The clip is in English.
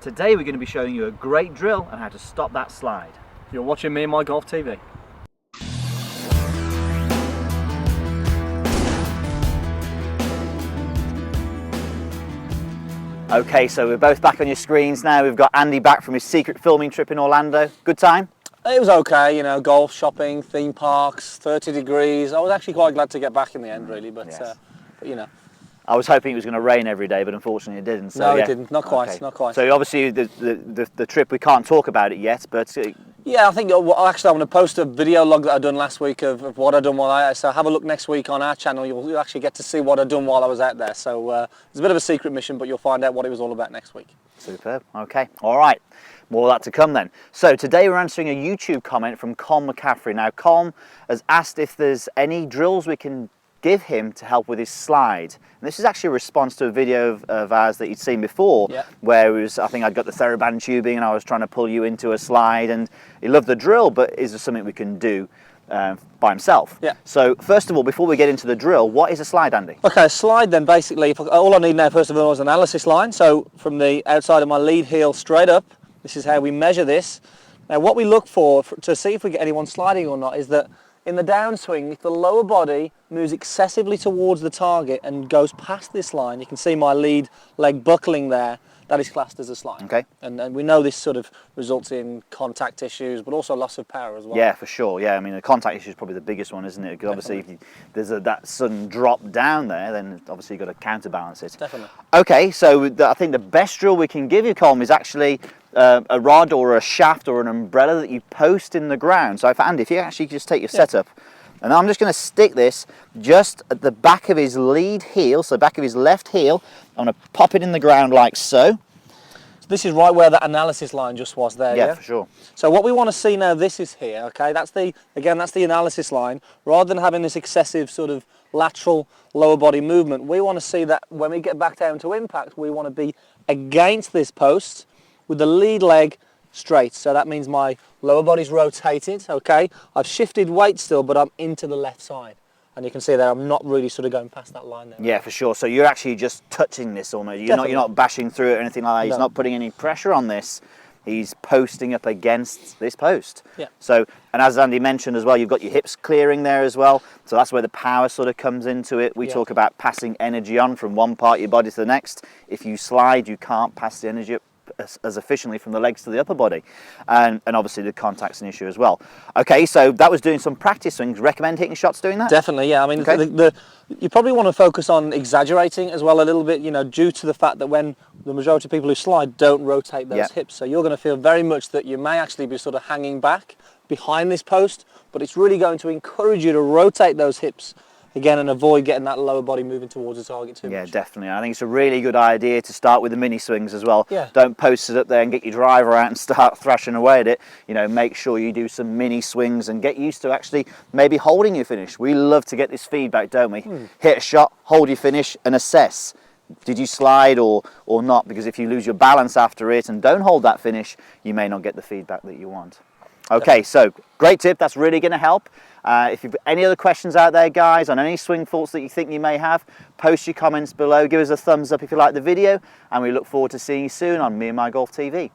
Today we're going to be showing you a great drill and how to stop that slide. You're watching Me and My Golf TV. Okay, so we're both back on your screens now. We've got Andy back from his secret filming trip in Orlando. Good time? It was okay, you know, golf, shopping, theme parks, 30 degrees. I was actually quite glad to get back in the end, really, but you know. I was hoping it was going to rain every day, but unfortunately it didn't. So, no, yeah. it didn't. Not quite. Okay. Not quite. So obviously the trip, we can't talk about it yet, but yeah, I think actually I'm going to post a video log that I done last week of what I done while so have a look next week on our channel. You'll actually get to see what I done while I was out there. So it's a bit of a secret mission, but you'll find out what it was all about next week. Superb. Okay. All right. More of that to come then. So today we're answering a YouTube comment from Colm McCaffrey. Now Colm has asked if there's any drills we can give him to help with his slide. And this is actually a response to a video of ours that you'd seen before, where it was, I think I'd got the TheraBand tubing and I was trying to pull you into a slide, and he loved the drill, but is there something we can do by himself? Yeah. So first of all, before we get into the drill, what is a slide, Andy? Okay, a slide then basically, all I need now first of all is an analysis line. So from the outside of my lead heel straight up, this is how we measure this. Now what we look for to see if we get anyone sliding or not is that in the downswing, if the lower body moves excessively towards the target and goes past this line, you can see my lead leg buckling there, that is classed as a slide. Okay. And we know this sort of results in contact issues, but also loss of power as well. Yeah, for sure. Yeah, I mean, the contact issue is probably the biggest one, isn't it? Because obviously if there's that sudden drop down there, then obviously you've got to counterbalance it. Definitely. Okay, so I think the best drill we can give you, Colm, is actually a rod or a shaft or an umbrella that you post in the ground. So Andy, if you actually just take your setup, and I'm just going to stick this just at the back of his lead heel, so back of his left heel. I'm going to pop it in the ground like so. This is right where that analysis line just was there. Yeah, for sure. So what we want to see now, this is here, okay? That's the analysis line. Rather than having this excessive sort of lateral lower body movement, we want to see that when we get back down to impact, we want to be against this post with the lead leg straight. So that means my lower body's rotated, okay? I've shifted weight still, but I'm into the left side. And you can see there, I'm not really sort of going past that line there. Yeah, for sure. So you're actually just touching this almost. You're not bashing through it or anything like that. He's not putting any pressure on this. He's posting up against this post. Yeah. So, and as Andy mentioned as well, you've got your hips clearing there as well. So that's where the power sort of comes into it. We talk about passing energy on from one part of your body to the next. If you slide, you can't pass the energy up as efficiently from the legs to the upper body, and obviously the contact's an issue as well. Okay, so that was doing some practice swings. Recommend hitting shots doing that? Definitely, yeah. I mean, you probably want to focus on exaggerating as well a little bit, you know, due to the fact that when the majority of people who slide don't rotate those hips, so you're going to feel very much that you may actually be sort of hanging back behind this post, but it's really going to encourage you to rotate those hips again and avoid getting that lower body moving towards the target too much. Yeah, definitely. I think it's a really good idea to start with the mini swings as well. Yeah. Don't post it up there and get your driver out and start thrashing away at it. You know, make sure you do some mini swings and get used to actually maybe holding your finish. We love to get this feedback, don't we? Hit a shot, hold your finish and assess. Did you slide or not? Because if you lose your balance after it and don't hold that finish, you may not get the feedback that you want. Okay, so great tip. That's really going to help. If you've any other questions out there, guys, on any swing faults that you think you may have, post your comments below. Give us a thumbs up if you like the video, and we look forward to seeing you soon on Me and My Golf TV.